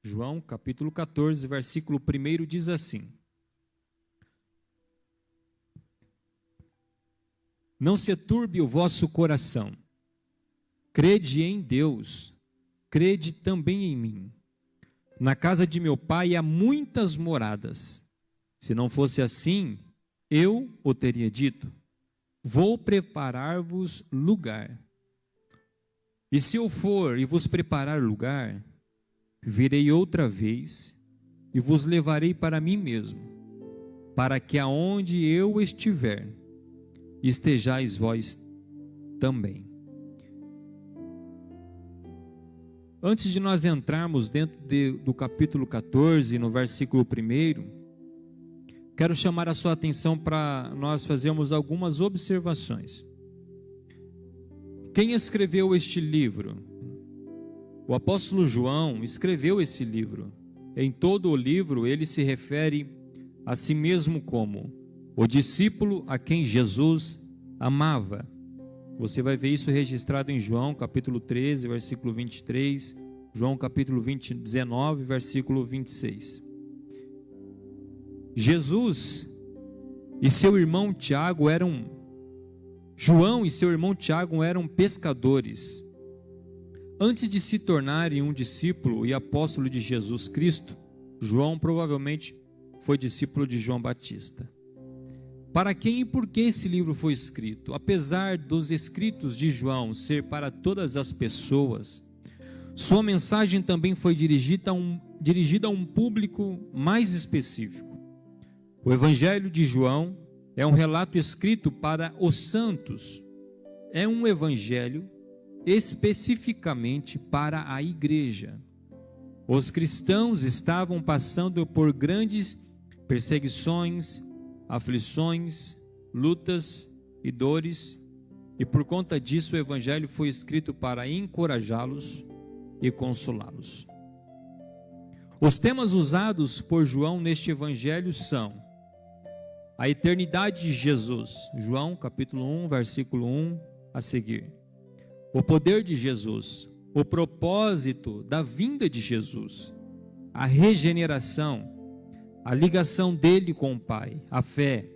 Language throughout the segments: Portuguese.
João capítulo 14, versículo 1 diz assim: Não se turbe o vosso coração, crede em Deus, crede também em mim. Na casa de meu pai há muitas moradas. Se não fosse assim, eu o teria dito: vou preparar-vos lugar. E se eu for e vos preparar lugar, virei outra vez e vos levarei para mim mesmo, para que aonde eu estiver, estejais vós também. Antes de nós entrarmos dentro do capítulo 14, no versículo 1, quero chamar a sua atenção para nós fazermos algumas observações. Quem escreveu este livro? O apóstolo João escreveu esse livro. Em todo o livro ele se refere a si mesmo como o discípulo a quem Jesus amava. Você vai ver isso registrado em João capítulo 13, versículo 23, João capítulo 19, versículo 26. João e seu irmão Tiago eram pescadores. Antes de se tornarem um discípulo e apóstolo de Jesus Cristo, João provavelmente foi discípulo de João Batista. Para quem e por que esse livro foi escrito? Apesar dos escritos de João ser para todas as pessoas, sua mensagem também foi dirigida a um público mais específico. O Evangelho de João é um relato escrito para os santos. É um evangelho especificamente para a igreja. Os cristãos estavam passando por grandes perseguições, aflições, lutas e dores, e por conta disso o evangelho foi escrito para encorajá-los e consolá-los. Os temas usados por João neste evangelho são a eternidade de Jesus, João capítulo 1, versículo 1 a seguir. O poder de Jesus, o propósito da vinda de Jesus, a regeneração, a ligação dele com o Pai, a fé,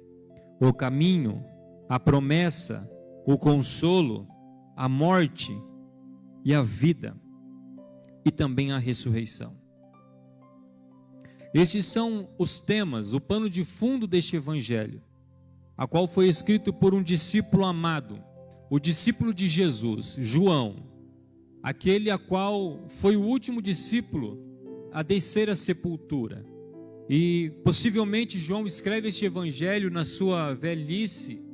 o caminho, a promessa, o consolo, a morte e a vida, e também a ressurreição. Estes são os temas, o pano de fundo deste evangelho, a qual foi escrito por um discípulo amado, o discípulo de Jesus, João, aquele a qual foi o último discípulo a descer à sepultura. E possivelmente João escreve este evangelho na sua velhice,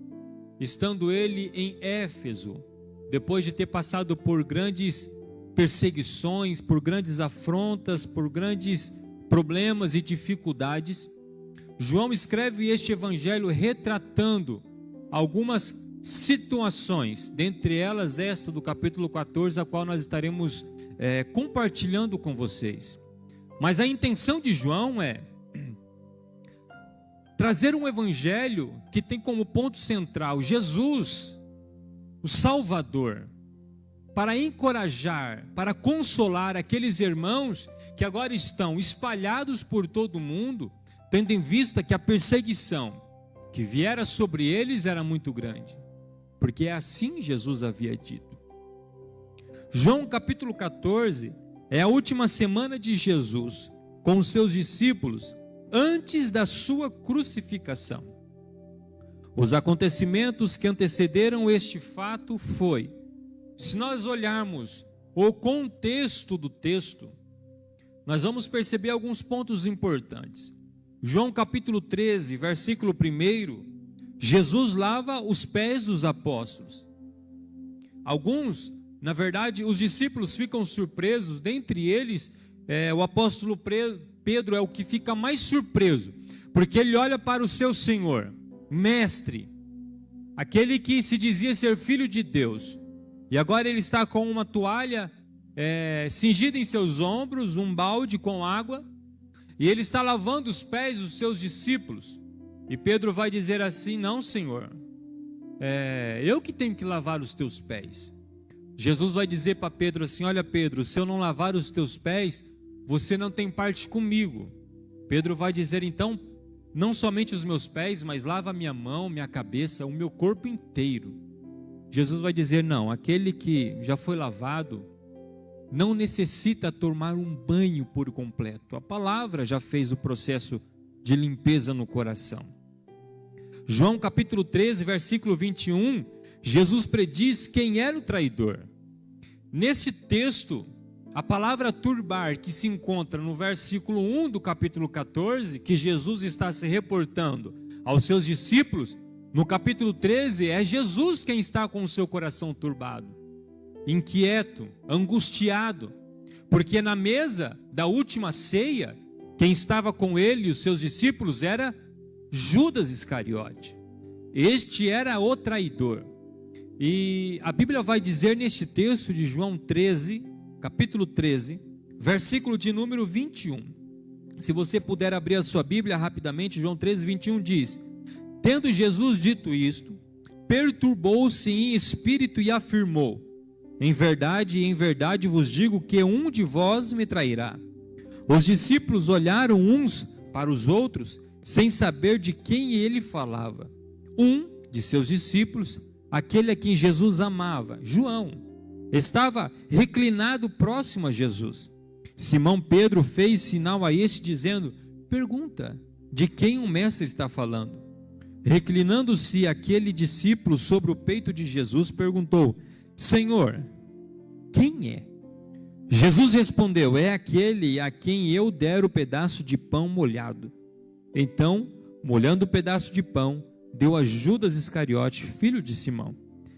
estando ele em Éfeso, depois de ter passado por grandes perseguições, por grandes afrontas, por grandes problemas e dificuldades. João escreve este evangelho retratando algumas situações, dentre elas esta do capítulo 14, a qual nós estaremos compartilhando com vocês. Mas a intenção de João é trazer um evangelho que tem como ponto central Jesus, o Salvador, para encorajar, para consolar aqueles irmãos que agora estão espalhados por todo o mundo, tendo em vista que a perseguição que viera sobre eles era muito grande, porque é assim Jesus havia dito. João capítulo 14 é a última semana de Jesus com os seus discípulos antes da sua crucificação. Os acontecimentos que antecederam este fato foi, se nós olharmos o contexto do texto, nós vamos perceber alguns pontos importantes. João capítulo 13, versículo 1, Jesus lava os pés dos apóstolos. Alguns, na verdade, os discípulos ficam surpresos, dentre eles, o apóstolo Pedro é o que fica mais surpreso, porque ele olha para o seu Senhor, mestre, aquele que se dizia ser filho de Deus, e agora ele está com uma toalha cingida em seus ombros, um balde com água, e ele está lavando os pés dos seus discípulos. E Pedro vai dizer assim: não, Senhor, eu que tenho que lavar os teus pés. Jesus vai dizer para Pedro assim: olha Pedro, se eu não lavar os teus pés, você não tem parte comigo. Pedro vai dizer então, não somente os meus pés, mas lava minha mão, minha cabeça, o meu corpo inteiro. Jesus vai dizer, não, aquele que já foi lavado não necessita tomar um banho por completo. A palavra já fez o processo de limpeza no coração. João capítulo 13, versículo 21, Jesus prediz quem era o traidor. Nesse texto, a palavra turbar, que se encontra no versículo 1 do capítulo 14, que Jesus está se reportando aos seus discípulos, no capítulo 13, é Jesus quem está com o seu coração turbado, inquieto, angustiado, porque na mesa da última ceia, quem estava com ele e os seus discípulos era Judas Iscariote. Este era o traidor. E a Bíblia vai dizer neste texto de João 13, capítulo 13, versículo de número 21. Se você puder abrir a sua Bíblia rapidamente, João 13, 21 diz: tendo Jesus dito isto, perturbou-se em espírito e afirmou: em verdade vos digo que um de vós me trairá. Os discípulos olharam uns para os outros, sem saber de quem ele falava. Um de seus discípulos, aquele a quem Jesus amava, João, estava reclinado próximo a Jesus. Simão Pedro fez sinal a este, dizendo: pergunta, de quem o mestre está falando? Reclinando-se aquele discípulo sobre o peito de Jesus, perguntou: Senhor, quem é? Jesus respondeu: é aquele a quem eu der o pedaço de pão molhado. Então, molhando o pedaço de pão, deu a Judas Iscariote, filho de Simão.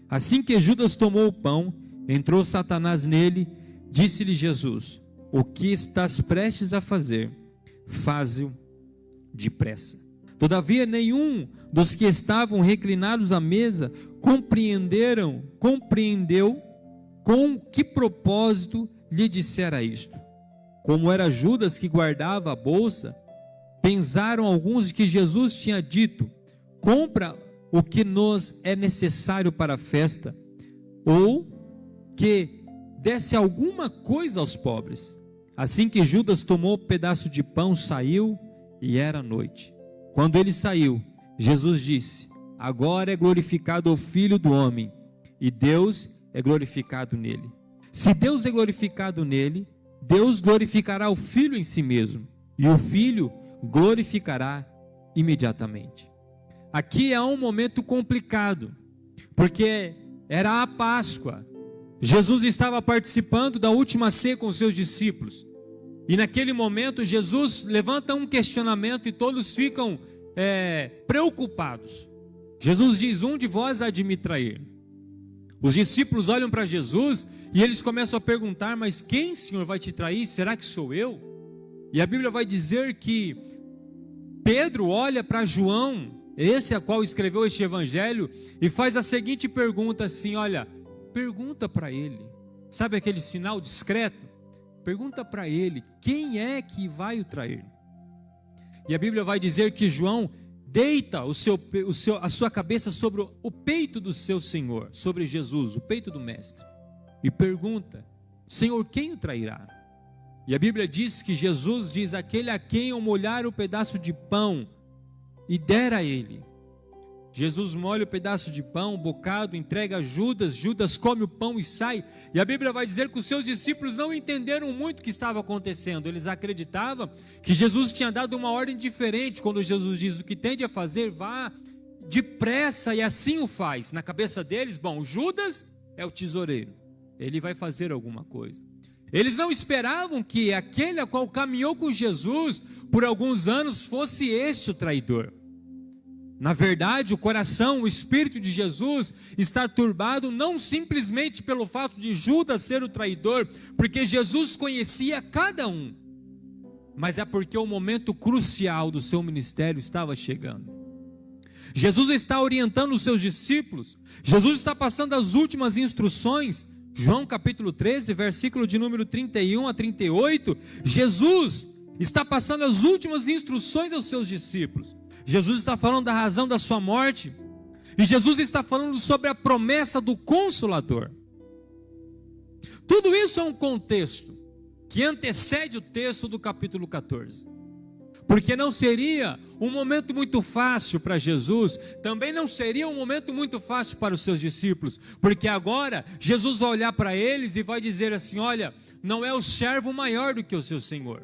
Assim que Judas tomou o pão, entrou Satanás nele. Disse-lhe Jesus: o que estás prestes a fazer, faze-o depressa. Todavia nenhum dos que estavam reclinados à mesa compreendeu com que propósito lhe dissera isto. Como era Judas que guardava a bolsa, pensaram alguns que Jesus tinha dito: compra o que nos é necessário para a festa, ou que desse alguma coisa aos pobres. Assim que Judas tomou um pedaço de pão, saiu, e era noite. Quando ele saiu, Jesus disse: agora é glorificado o Filho do Homem, e Deus é glorificado nele. Se Deus é glorificado nele, Deus glorificará o Filho em si mesmo, e o Filho glorificará imediatamente. Aqui é um momento complicado, porque era a Páscoa. Jesus estava participando da última ceia com os seus discípulos, e naquele momento Jesus levanta um questionamento e todos ficam preocupados. Jesus diz: um de vós há de me trair. Os discípulos olham para Jesus e eles começam a perguntar: mas quem, Senhor, vai te trair? Será que sou eu? E a Bíblia vai dizer que Pedro olha para João, esse a qual escreveu este evangelho, e faz a seguinte pergunta assim: olha, pergunta para ele. Sabe aquele sinal discreto? Pergunta para ele, quem é que vai o trair? E a Bíblia vai dizer que João deita a sua cabeça sobre o peito do seu Senhor, sobre Jesus, o peito do Mestre, e pergunta: Senhor, quem o trairá? E a Bíblia diz que Jesus diz: aquele a quem eu molhar o pedaço de pão e der a ele. Jesus molha o pedaço de pão, um bocado, entrega a Judas. Judas come o pão e sai. E a Bíblia vai dizer que os seus discípulos não entenderam muito o que estava acontecendo. Eles acreditavam que Jesus tinha dado uma ordem diferente. Quando Jesus diz: o que tende a fazer, vá depressa, e assim o faz. Na cabeça deles, bom, Judas é o tesoureiro, ele vai fazer alguma coisa. Eles não esperavam que aquele a qual caminhou com Jesus por alguns anos fosse este o traidor. Na verdade, o coração, o espírito de Jesus está turbado não simplesmente pelo fato de Judas ser o traidor, porque Jesus conhecia cada um, mas é porque o momento crucial do seu ministério estava chegando. Jesus está orientando os seus discípulos, Jesus está passando as últimas instruções. João capítulo 13, versículo de número 31 a 38, Jesus está passando as últimas instruções aos seus discípulos. Jesus está falando da razão da sua morte, e Jesus está falando sobre a promessa do Consolador. Tudo isso é um contexto. que antecede o texto do capítulo 14. Porque não seria um momento muito fácil para Jesus, também não seria um momento muito fácil para os seus discípulos, porque agora Jesus vai olhar para eles e vai dizer assim: olha, não é o servo maior do que o seu Senhor.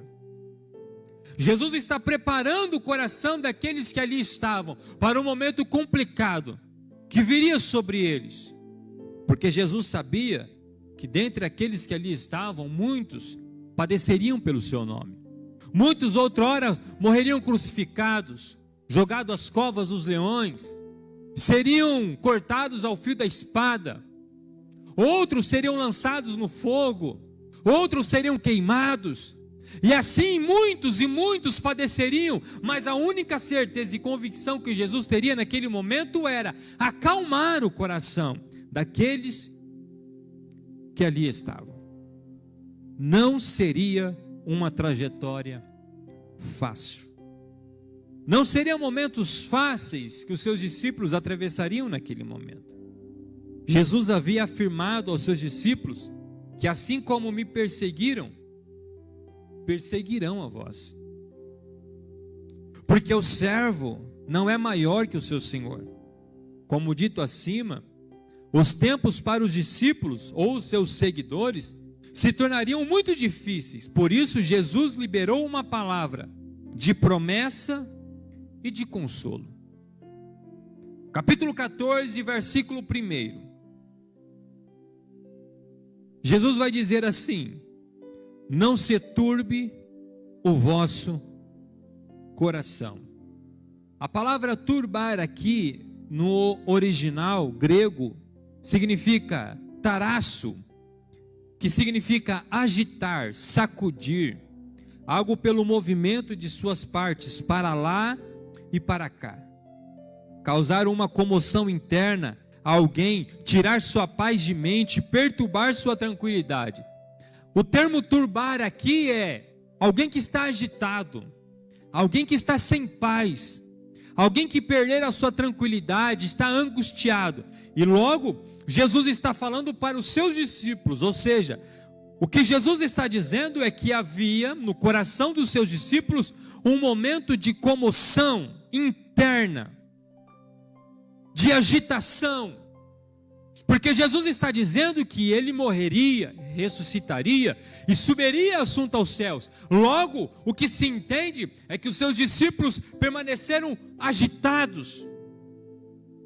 Jesus está preparando o coração daqueles que ali estavam para um momento complicado que viria sobre eles, porque Jesus sabia que dentre aqueles que ali estavam, muitos padeceriam pelo seu nome. Muitos outrora morreriam crucificados, jogados às covas dos leões, seriam cortados ao fio da espada, outros seriam lançados no fogo, outros seriam queimados, e assim muitos e muitos padeceriam, mas a única certeza e convicção que Jesus teria naquele momento era acalmar o coração daqueles que ali estavam. Não seria uma trajetória fácil. Não seriam momentos fáceis que os seus discípulos atravessariam naquele momento. Jesus havia afirmado aos seus discípulos que assim como me perseguiram, perseguirão a vós. Porque o servo não é maior que o seu senhor. Como dito acima, os tempos para os discípulos ou os seus seguidores se tornariam muito difíceis. Por isso Jesus liberou uma palavra de promessa e de consolo. Capítulo 14, versículo 1. Jesus vai dizer assim: não se turbe o vosso coração. A palavra turbar aqui no original grego significa tarasso, que significa agitar, sacudir, algo pelo movimento de suas partes para lá e para cá, causar uma comoção interna a alguém, tirar sua paz de mente, perturbar sua tranquilidade. O termo turbar aqui é alguém que está agitado, alguém que está sem paz, alguém que perder a sua tranquilidade, está angustiado. E logo Jesus está falando para os seus discípulos, ou seja, o que Jesus está dizendo é que havia no coração dos seus discípulos um momento de comoção interna, de agitação, porque Jesus está dizendo que ele morreria, ressuscitaria e subiria assunto aos céus. Logo, o que se entende é que os seus discípulos permaneceram agitados,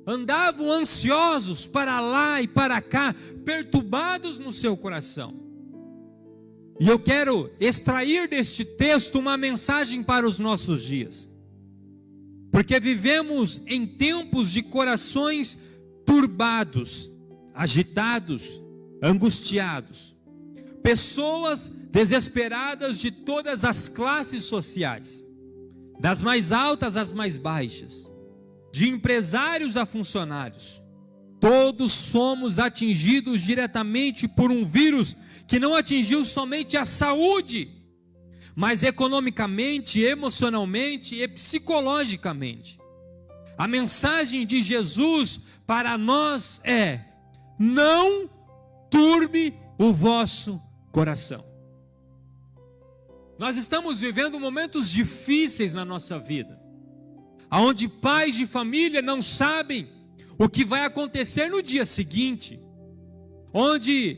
andavam ansiosos para lá e para cá, perturbados no seu coração. E eu quero extrair deste texto uma mensagem para os nossos dias, porque vivemos em tempos de corações turbados, agitados, angustiados, pessoas desesperadas de todas as classes sociais, das mais altas às mais baixas, de empresários a funcionários. Todos somos atingidos diretamente por um vírus que não atingiu somente a saúde, mas economicamente, emocionalmente e psicologicamente. A mensagem de Jesus para nós é: não turbe o vosso coração. Nós estamos vivendo momentos difíceis na nossa vida, onde pais de família não sabem o que vai acontecer no dia seguinte, onde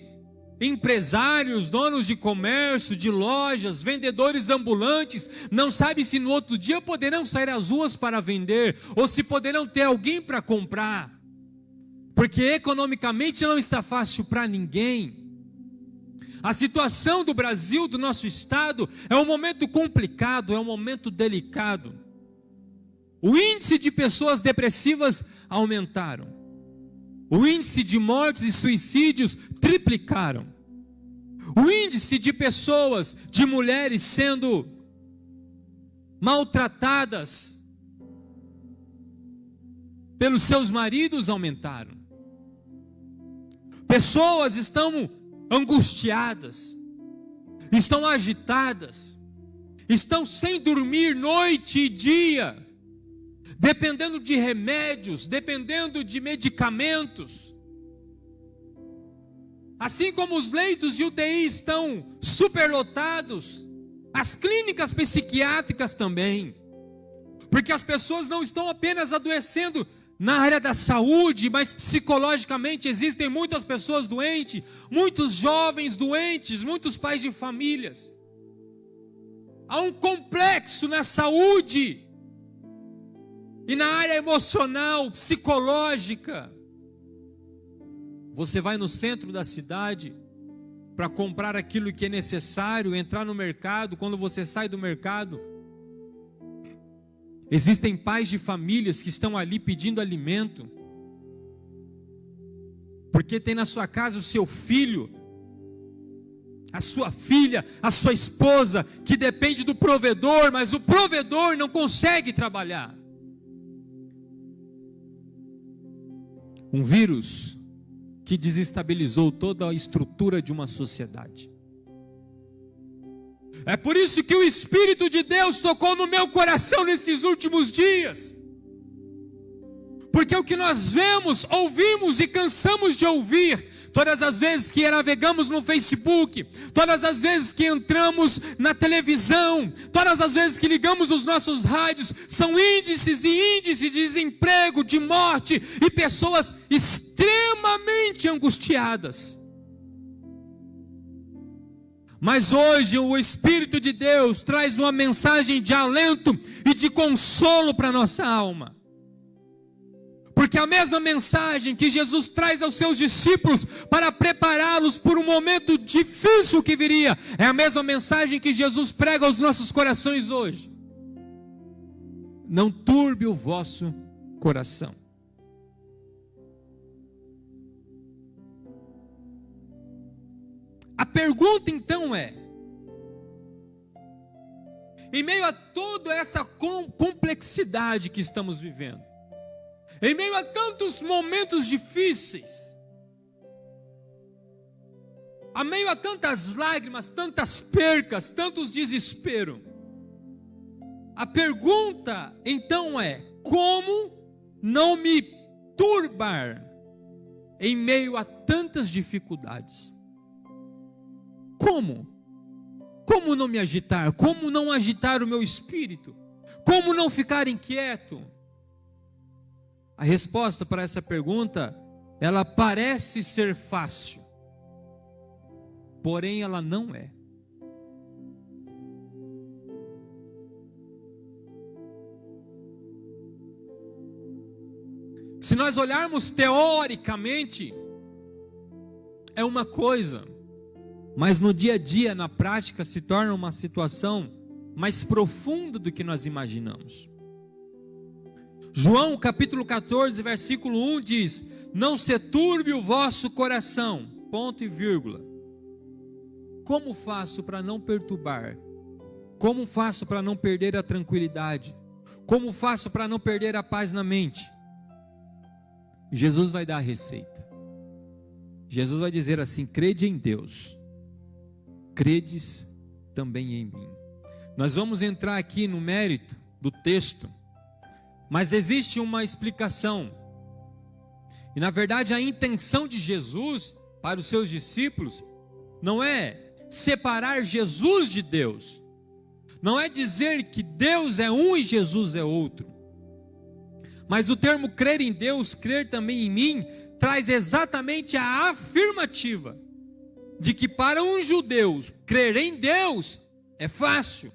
empresários, donos de comércio, de lojas, vendedores ambulantes, não sabem se no outro dia poderão sair às ruas para vender, ou se poderão ter alguém para comprar, porque economicamente não está fácil para ninguém. A situação do Brasil, do nosso estado, é um momento complicado, é um momento delicado. O índice de pessoas depressivas aumentaram. O índice de mortes e suicídios triplicaram. O índice de pessoas, de mulheres sendo maltratadas pelos seus maridos aumentaram. Pessoas estão angustiadas, estão agitadas, estão sem dormir noite e dia, dependendo de remédios, dependendo de medicamentos. Assim como os leitos de UTI estão superlotados, as clínicas psiquiátricas também. Porque as pessoas não estão apenas adoecendo na área da saúde, mas psicologicamente existem muitas pessoas doentes, muitos jovens doentes, muitos pais de famílias. Há um complexo na saúde e na área emocional, psicológica. Você vai no centro da cidade para comprar aquilo que é necessário, entrar no mercado. Quando você sai do mercado, existem pais de famílias que estão ali pedindo alimento, porque tem na sua casa o seu filho, a sua filha, a sua esposa, que depende do provedor, mas o provedor não consegue trabalhar. Um vírus que desestabilizou toda a estrutura de uma sociedade. É por isso que o Espírito de Deus tocou no meu coração nesses últimos dias. Porque o que nós vemos, ouvimos e cansamos de ouvir, todas as vezes que navegamos no Facebook, todas as vezes que entramos na televisão, todas as vezes que ligamos os nossos rádios, são índices e índices de desemprego, de morte e pessoas extremamente angustiadas. Mas hoje o Espírito de Deus traz uma mensagem de alento e de consolo para a nossa alma. Porque a mesma mensagem que Jesus traz aos seus discípulos para prepará-los por um momento difícil que viria, é a mesma mensagem que Jesus prega aos nossos corações hoje. Não turbe o vosso coração. A pergunta então é: em meio a toda essa complexidade que estamos vivendo, em meio a tantos momentos difíceis, a meio a tantas lágrimas, tantas percas, tantos desesperos, a pergunta então é: como não me turbar em meio a tantas dificuldades? Como? Como não me agitar? Como não agitar o meu espírito? Como não ficar inquieto? A resposta para essa pergunta, ela parece ser fácil, porém ela não é. Se nós olharmos teoricamente, é uma coisa, mas no dia a dia, na prática, se torna uma situação mais profunda do que nós imaginamos. João capítulo 14, versículo 1 diz: não se turbe o vosso coração, ponto e vírgula. Como faço para não perturbar? Como faço para não perder a tranquilidade? Como faço para não perder a paz na mente? Jesus vai dar a receita. Jesus vai dizer assim: crede em Deus, credes também em mim. Nós vamos entrar aqui no mérito do texto, mas existe uma explicação. E na verdade a intenção de Jesus para os seus discípulos não é separar Jesus de Deus, não é dizer que Deus é um e Jesus é outro, mas o termo crer em Deus, crer também em mim, traz exatamente a afirmativa de que para um judeu crer em Deus é fácil,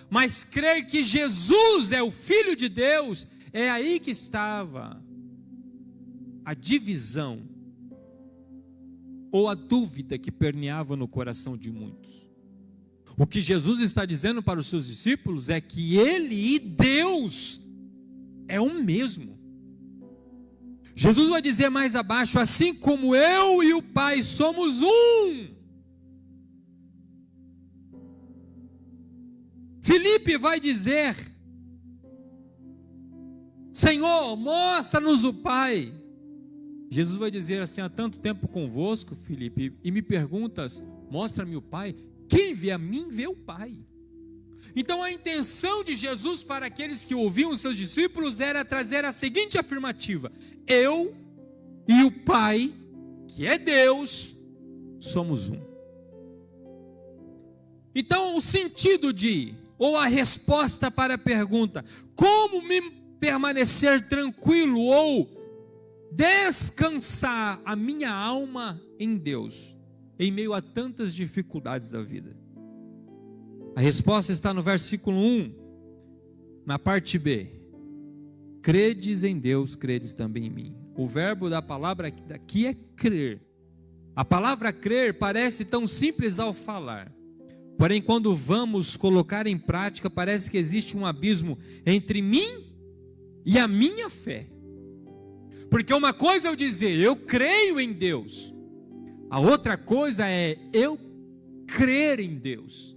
mas crer que Jesus é o Filho de Deus, é aí que estava a divisão ou a dúvida que permeava no coração de muitos. O que Jesus está dizendo para os seus discípulos é que Ele e Deus é o mesmo. Jesus vai dizer mais abaixo: assim como eu e o Pai somos um. Filipe vai dizer: Senhor, mostra-nos o Pai. Jesus vai dizer assim: há tanto tempo convosco, Filipe, e me perguntas, mostra-me o Pai? Quem vê a mim, vê o Pai. Então a intenção de Jesus para aqueles que ouviam os seus discípulos era trazer a seguinte afirmativa: eu e o Pai, que é Deus, somos um. Então, o sentido ou a resposta para a pergunta, como me permanecer tranquilo ou descansar a minha alma em Deus, em meio a tantas dificuldades da vida? A resposta está no versículo 1, na parte B. Credes em Deus, credes também em mim. O verbo da palavra aqui é crer. A palavra crer parece tão simples ao falar, porém quando vamos colocar em prática, parece que existe um abismo entre mim e a minha fé. Porque uma coisa é eu dizer, eu creio em Deus. A outra coisa é eu crer em Deus.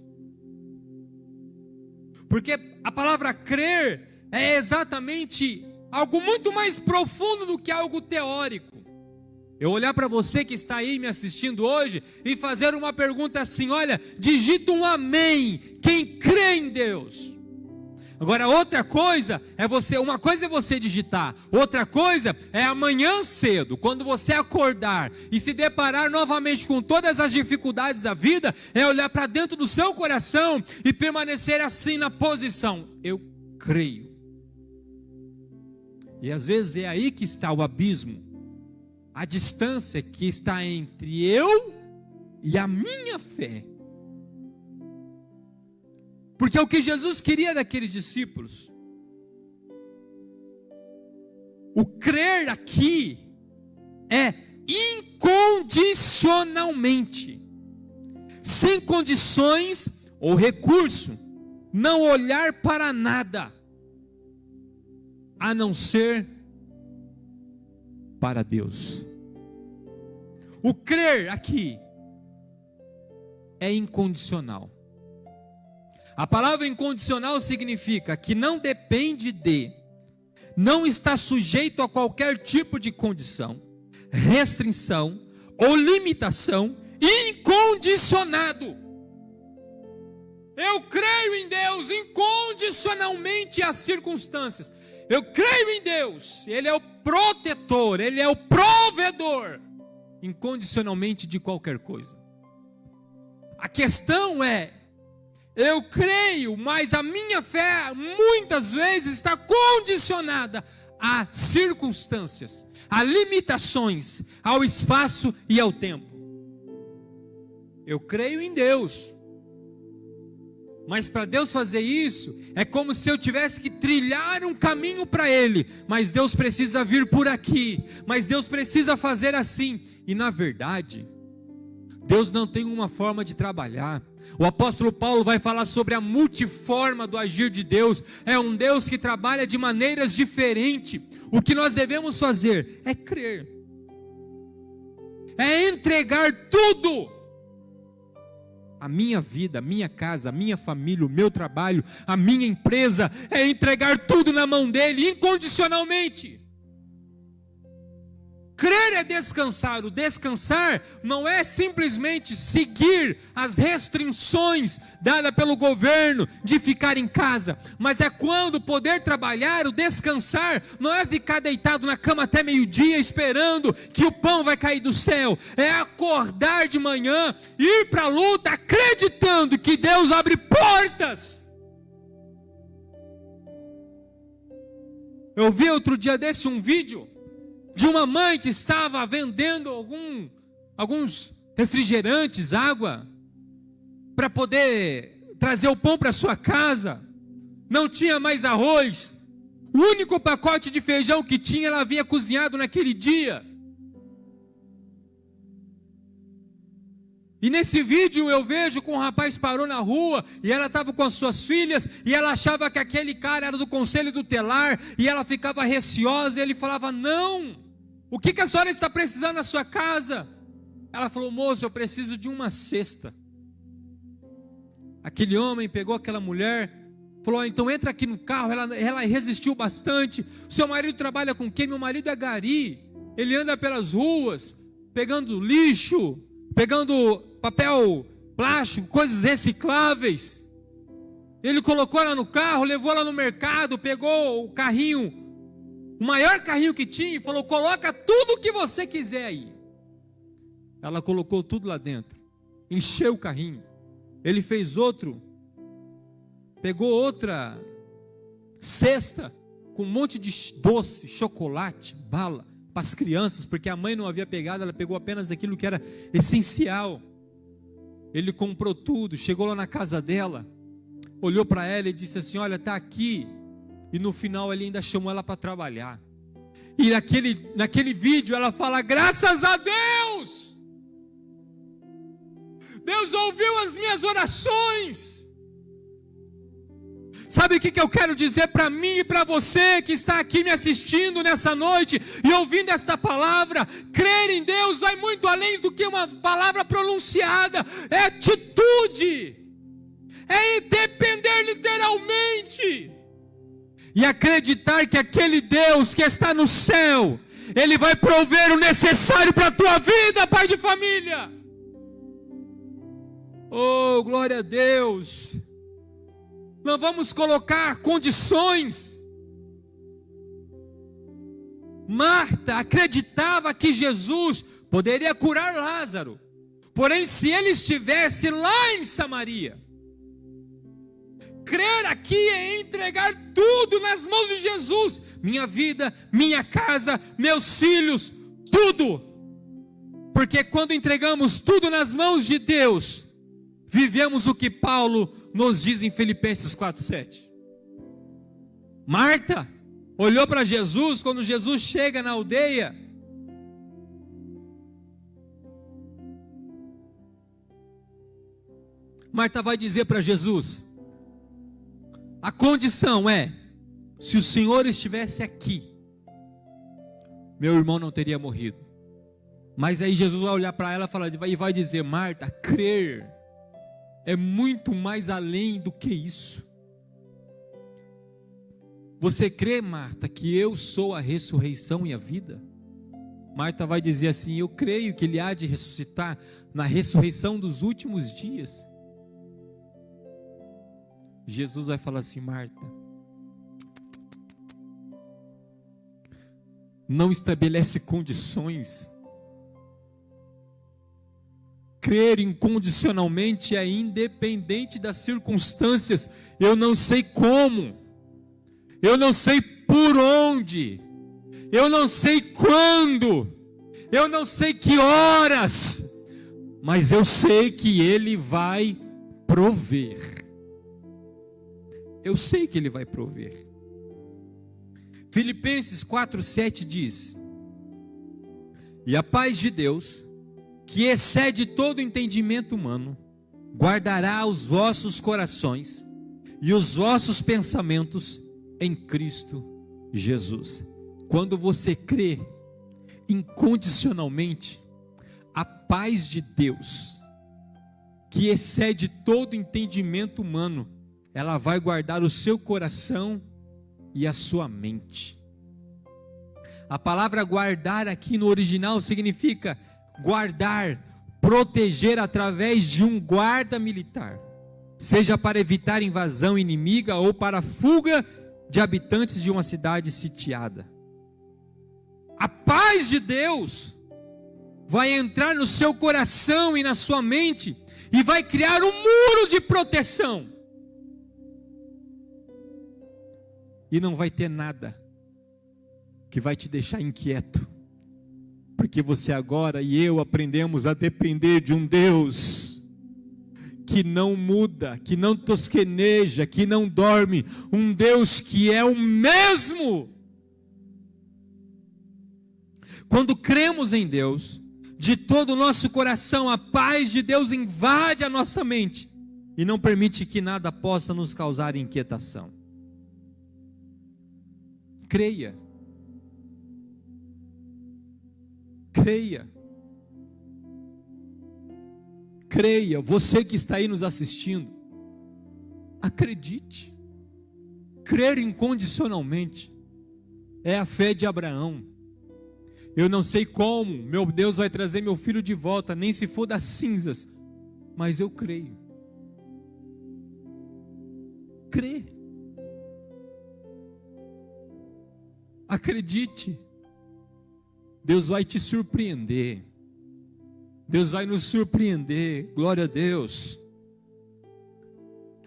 Porque a palavra crer é exatamente algo muito mais profundo do que algo teórico. Eu olhar para você que está aí me assistindo hoje e fazer uma pergunta assim, olha, digita um amém, quem crê em Deus. Agora outra coisa uma coisa é você digitar, outra coisa é amanhã cedo, quando você acordar e se deparar novamente com todas as dificuldades da vida, é olhar para dentro do seu coração e permanecer assim na posição, eu creio. E às vezes é aí que está o abismo, a distância que está entre eu e a minha fé. Porque o que Jesus queria daqueles discípulos, o crer aqui é incondicionalmente, sem condições ou recurso, não olhar para nada, a não ser para Deus. O crer aqui é incondicional. A palavra incondicional significa que não depende de, não está sujeito a qualquer tipo de condição, restrição ou limitação, incondicionado. Eu creio em Deus incondicionalmente às circunstâncias. Eu creio em Deus, Ele é o protetor, Ele é o provedor, incondicionalmente de qualquer coisa. A questão é, eu creio, mas a minha fé muitas vezes está condicionada a circunstâncias, a limitações, ao espaço e ao tempo. Eu creio em Deus, mas para Deus fazer isso, é como se eu tivesse que trilhar um caminho para Ele, mas Deus precisa vir por aqui, mas Deus precisa fazer assim, e na verdade, Deus não tem uma forma de trabalhar. O apóstolo Paulo vai falar sobre a multiforma do agir de Deus. É um Deus que trabalha de maneiras diferentes. O que nós devemos fazer é crer, é entregar tudo. A minha vida, a minha casa, a minha família, o meu trabalho, a minha empresa, é entregar tudo na mão dele, incondicionalmente. Crer é descansar. O descansar não é simplesmente seguir as restrições dadas pelo governo de ficar em casa, mas é quando poder trabalhar. O descansar não é ficar deitado na cama até meio-dia esperando que o pão vai cair do céu, é acordar de manhã, ir para a luta acreditando que Deus abre portas. Eu vi outro dia desse um vídeo de uma mãe que estava vendendo alguns refrigerantes, água, para poder trazer o pão para sua casa. Não tinha mais arroz. O único pacote de feijão que tinha, ela havia cozinhado naquele dia. E nesse vídeo eu vejo que um rapaz parou na rua e ela estava com as suas filhas e ela achava que aquele cara era do conselho tutelar e ela ficava receosa e ele falava, não, o que a senhora está precisando na sua casa? Ela falou, moço, eu preciso de uma cesta. Aquele homem pegou aquela mulher, falou, então entra aqui no carro. Ela resistiu bastante. O seu marido trabalha com quem? Meu marido é gari, ele anda pelas ruas pegando lixo, pegando papel plástico, coisas recicláveis. Ele colocou ela no carro, levou ela no mercado, pegou o carrinho, o maior carrinho que tinha, e falou, coloca tudo o que você quiser aí. Ela colocou tudo lá dentro, encheu o carrinho. Ele fez outro, pegou outra cesta com um monte de doce, chocolate, bala para as crianças, porque a mãe não havia pegado, ela pegou apenas aquilo que era essencial. Ele comprou tudo, chegou lá na casa dela, olhou para ela e disse assim: olha, está aqui. E no final ele ainda chamou ela para trabalhar. E naquele vídeo ela fala: graças a Deus, Deus ouviu as minhas orações. Sabe o que eu quero dizer para mim e para você que está aqui me assistindo nessa noite e ouvindo esta palavra? Crer em Deus vai muito além do que uma palavra pronunciada. É atitude, é depender literalmente e acreditar que aquele Deus que está no céu, Ele vai prover o necessário para a tua vida, pai de família. Oh, glória a Deus. Não vamos colocar condições. Marta acreditava que Jesus poderia curar Lázaro, porém se ele estivesse lá em Samaria, crer aqui é entregar tudo nas mãos de Jesus. Minha vida, minha casa, meus filhos, tudo. Porque quando entregamos tudo nas mãos de Deus, vivemos o que Paulo nos diz em Filipenses 4:7. Marta olhou para Jesus quando Jesus chega na aldeia. Marta vai dizer para Jesus: a condição é, se o Senhor estivesse aqui, meu irmão não teria morrido. Mas aí Jesus vai olhar para ela e vai dizer: Marta, crer é muito mais além do que isso. Você crê, Marta, que eu sou a ressurreição e a vida? Marta vai dizer assim: eu creio que Ele há de ressuscitar na ressurreição dos últimos dias. Jesus vai falar assim: Marta, não estabelece condições. Crer incondicionalmente é independente das circunstâncias. Eu não sei como, eu não sei por onde, eu não sei quando, eu não sei que horas, mas eu sei que Ele vai prover. Eu sei que Ele vai prover. Filipenses 4:7 diz: e a paz de Deus, que excede todo entendimento humano, guardará os vossos corações e os vossos pensamentos em Cristo Jesus. Quando você crê incondicionalmente, a paz de Deus, que excede todo entendimento humano, ela vai guardar o seu coração e a sua mente. A palavra guardar aqui no original significa guardar, proteger através de um guarda militar, seja para evitar invasão inimiga ou para a fuga de habitantes de uma cidade sitiada. A paz de Deus vai entrar no seu coração e na sua mente e vai criar um muro de proteção. E não vai ter nada que vai te deixar inquieto, porque você agora e eu aprendemos a depender de um Deus que não muda, que não tosqueneja, que não dorme, um Deus que é o mesmo. Quando cremos em Deus, de todo o nosso coração, a paz de Deus invade a nossa mente e não permite que nada possa nos causar inquietação. Creia. Creia. Creia, você que está aí nos assistindo, acredite. Crer incondicionalmente é a fé de Abraão. Eu não sei como meu Deus vai trazer meu filho de volta, nem se for das cinzas, mas eu creio. Crê. Acredite. Deus vai te surpreender. Deus vai nos surpreender, glória a Deus.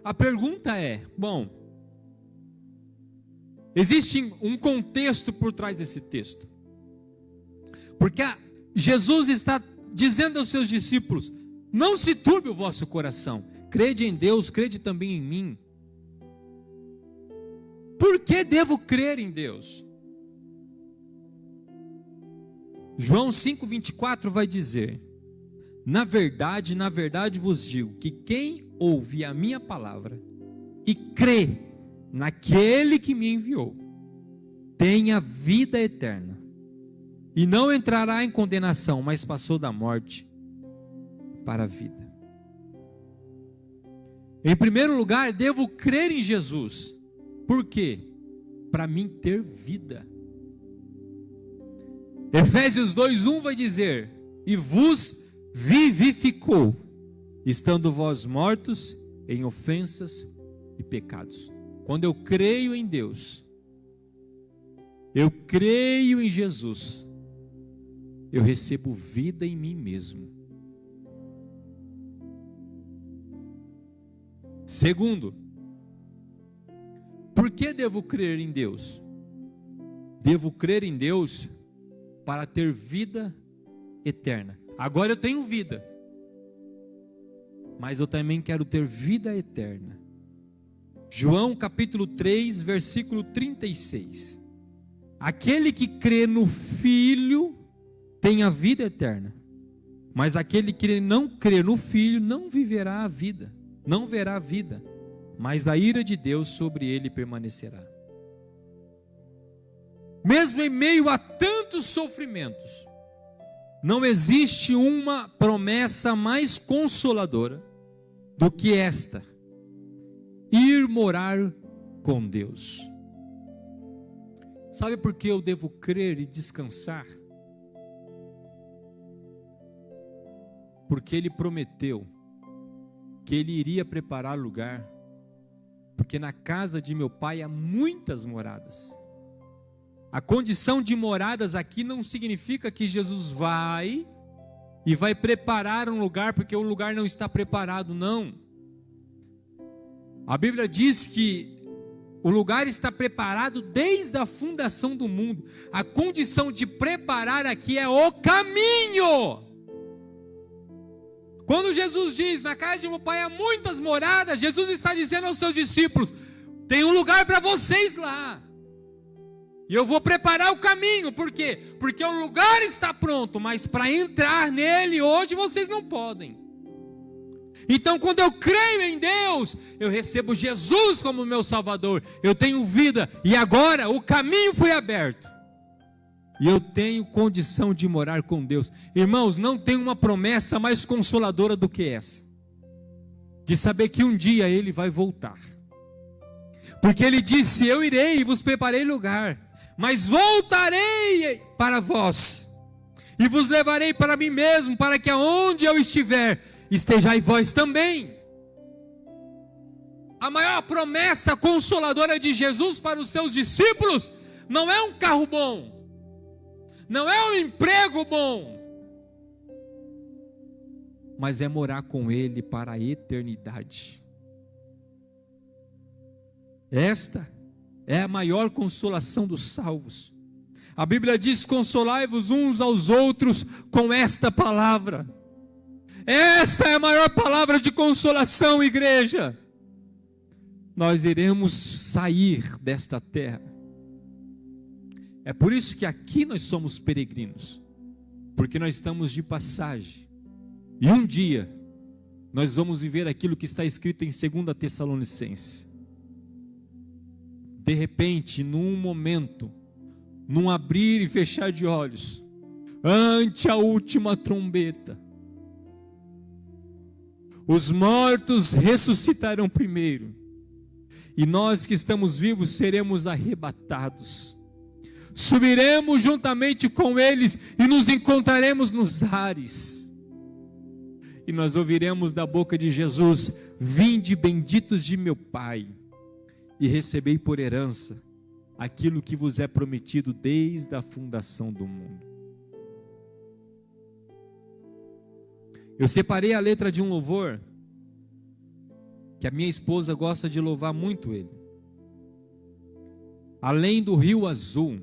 A pergunta é, bom, existe um contexto por trás desse texto. Porque Jesus está dizendo aos seus discípulos: não se turbe o vosso coração, crede em Deus, crede também em mim. Por que devo crer em Deus? João 5,24 vai dizer: na verdade vos digo que quem ouve a minha palavra e crê naquele que me enviou, tem a vida eterna, e não entrará em condenação, mas passou da morte para a vida. Em primeiro lugar, devo crer em Jesus. Por quê? Para mim ter vida. Efésios 2:1 vai dizer: e vos vivificou, estando vós mortos em ofensas e pecados. Quando eu creio em Deus, eu creio em Jesus, eu recebo vida em mim mesmo. Segundo, por que devo crer em Deus? Devo crer em Deus para ter vida eterna. Agora eu tenho vida, mas eu também quero ter vida eterna. João capítulo 3, versículo 36. Aquele que crê no Filho tem a vida eterna, mas aquele que não crê no Filho não viverá a vida, não verá a vida, mas a ira de Deus sobre ele permanecerá. Mesmo em meio a tantos sofrimentos, não existe uma promessa mais consoladora do que esta: ir morar com Deus. Sabe por que eu devo crer e descansar? Porque Ele prometeu que Ele iria preparar lugar, porque na casa de meu Pai há muitas moradas. A condição de moradas aqui não significa que Jesus vai e vai preparar um lugar porque o lugar não está preparado, não. A Bíblia diz que o lugar está preparado desde a fundação do mundo. A condição de preparar aqui é o caminho. Quando Jesus diz: na casa de meu Pai há muitas moradas, Jesus está dizendo aos seus discípulos: tem um lugar para vocês lá. E eu vou preparar o caminho. Por quê? Porque o lugar está pronto, mas para entrar nele hoje vocês não podem. Então, quando eu creio em Deus, eu recebo Jesus como meu Salvador, eu tenho vida, e agora o caminho foi aberto, e eu tenho condição de morar com Deus. Irmãos, não tem uma promessa mais consoladora do que essa, de saber que um dia Ele vai voltar, porque Ele disse: eu irei e vos preparei lugar, mas voltarei para vós, e vos levarei para mim mesmo, para que aonde eu estiver, estejai vós também. A maior promessa consoladora de Jesus para os seus discípulos não é um carro bom, não é um emprego bom, mas é morar com Ele para a eternidade. Esta é a maior consolação dos salvos. A Bíblia diz: consolai-vos uns aos outros com esta palavra. Esta é a maior palavra de consolação, igreja. Nós iremos sair desta terra. É por isso que aqui nós somos peregrinos, porque nós estamos de passagem, e um dia nós vamos viver aquilo que está escrito em 2 Tessalonicenses. De repente, num momento, num abrir e fechar de olhos, ante a última trombeta, os mortos ressuscitarão primeiro, e nós que estamos vivos seremos arrebatados. Subiremos juntamente com eles e nos encontraremos nos ares. E nós ouviremos da boca de Jesus: vinde benditos de meu Pai, e recebei por herança aquilo que vos é prometido desde a fundação do mundo. Eu separei a letra de um louvor, que a minha esposa gosta de louvar muito ele. Além do rio azul,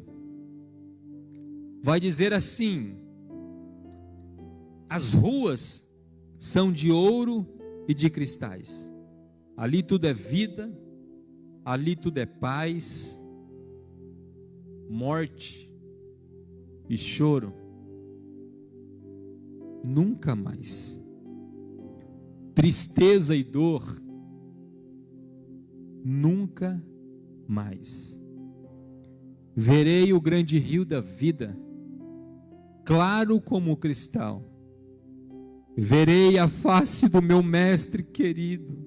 vai dizer assim: as ruas são de ouro e de cristais. Ali tudo é vida, ali tudo é paz, morte e choro. Nunca mais. Tristeza e dor. Nunca mais. Verei o grande rio da vida, claro como o cristal. Verei a face do meu mestre querido.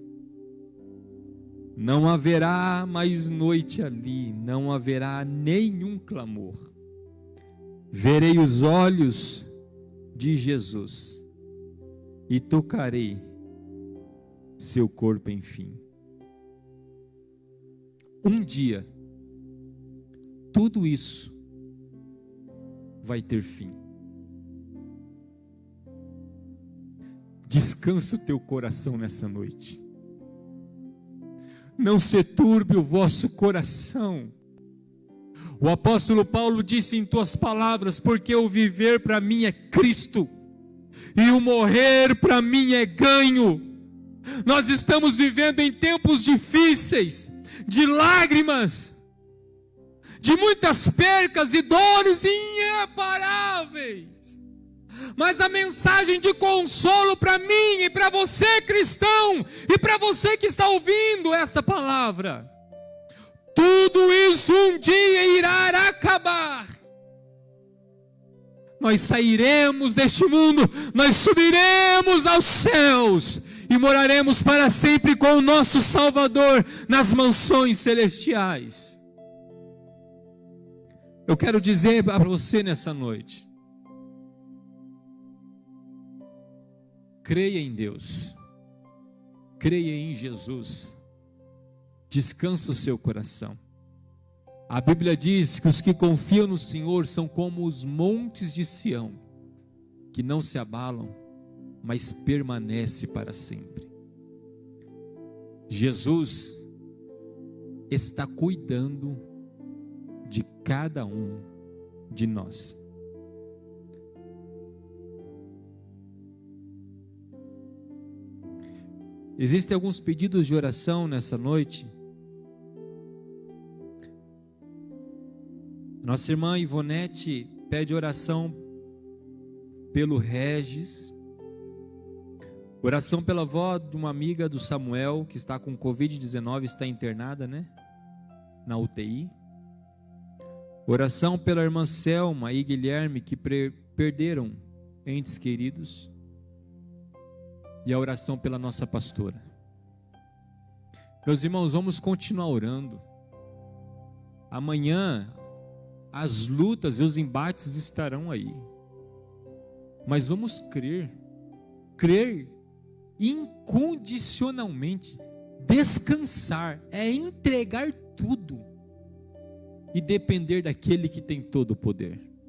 Não haverá mais noite ali, não haverá nenhum clamor. Verei os olhos de Jesus e tocarei seu corpo enfim. Um dia, tudo isso vai ter fim. Descansa o teu coração nessa noite. Não se turbe o vosso coração. O apóstolo Paulo disse em tuas palavras: porque o viver para mim é Cristo, e o morrer para mim é ganho. Nós estamos vivendo em tempos difíceis, de lágrimas, de muitas percas e dores irreparáveis. Mas a mensagem de consolo para mim e para você, cristão, e para você que está ouvindo esta palavra: tudo isso um dia irá acabar. Nós sairemos deste mundo, nós subiremos aos céus e moraremos para sempre com o nosso Salvador nas mansões celestiais. Eu quero dizer para você nessa noite: creia em Deus, creia em Jesus, descansa o seu coração. A Bíblia diz que os que confiam no Senhor são como os montes de Sião, que não se abalam, mas permanece para sempre. Jesus está cuidando de cada um de nós. Existem alguns pedidos de oração nessa noite. Nossa irmã Ivonete pede oração pelo Regis, oração pela avó de uma amiga do Samuel, que está com Covid-19, está internada, na UTI. Oração pela irmã Selma e Guilherme, que perderam entes queridos. E a oração pela nossa pastora. Meus irmãos, vamos continuar orando. Amanhã as lutas e os embates estarão aí. Mas vamos crer incondicionalmente. Descansar é entregar tudo e depender daquele que tem todo o poder.